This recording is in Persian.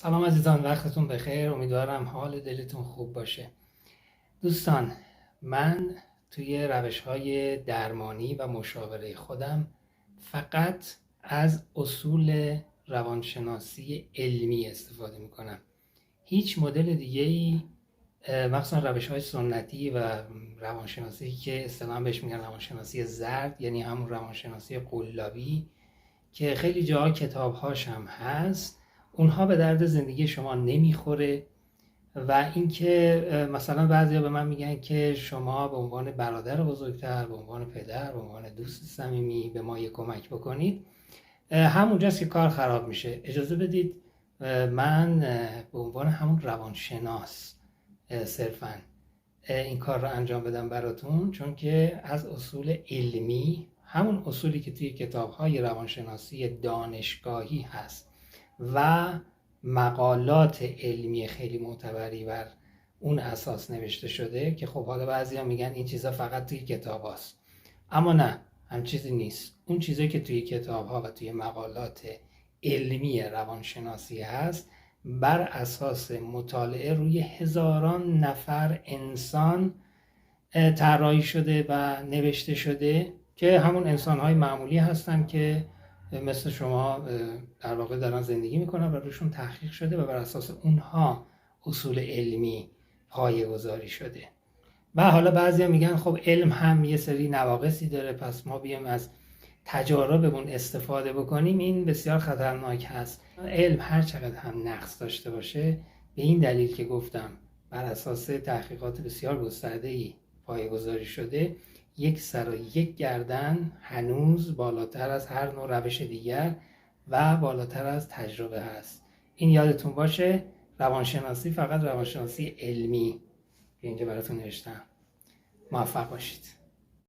سلام عزیزان، وقتتون بخیر. امیدوارم حال دلتون خوب باشه. دوستان، من توی روش‌های درمانی و مشاوره خودم فقط از اصول روانشناسی علمی استفاده میکنم. هیچ مدل دیگه‌ای، مخصوصا روش‌های سنتی و روانشناسی که اصطلاحاً بهش میگن روانشناسی زرد، یعنی همون روانشناسی قلابی که خیلی جاها کتاب‌هاش هم هست، اونها به درد زندگی شما نمیخوره. و اینکه مثلا بعضیا به من میگن که شما به عنوان برادر بزرگتر، به عنوان پدر، به عنوان دوست صمیمی به ما یه کمک بکنید، همونجاست که کار خراب میشه. اجازه بدید من به عنوان همون روانشناس صرفاً این کار رو انجام بدم براتون، چون که از اصول علمی، همون اصولی که توی کتاب‌های روانشناسی دانشگاهی هست و مقالات علمی خیلی معتبری بر اون اساس نوشته شده، که خب حالا بعضیا میگن این چیزا فقط توی کتاب هست، اما نه، هم چیزی نیست. اون چیزایی که توی کتاب ها و توی مقالات علمی روانشناسی هست بر اساس مطالعه روی هزاران نفر انسان طراحی شده و نوشته شده، که همون انسان‌های معمولی هستن که مثل شما در واقع دارن زندگی میکنن و روشون تحقیق شده و بر اساس اونها اصول علمی پایه‌گذاری شده. و حالا بعضیا میگن خب علم هم یه سری نواقصی داره، پس ما بیایم از تجاربمون استفاده بکنیم. این بسیار خطرناک هست. علم هر چقدر هم نقص داشته باشه، به این دلیل که گفتم بر اساس تحقیقات بسیار گسترده‌ای پایه‌گذاری شده، یک سر و یک گردن هنوز بالاتر از هر نوع روش دیگر و بالاتر از تجربه هست. این یادتون باشه. روانشناسی فقط روانشناسی علمی که اینجا براتون نوشتم. موفق باشید.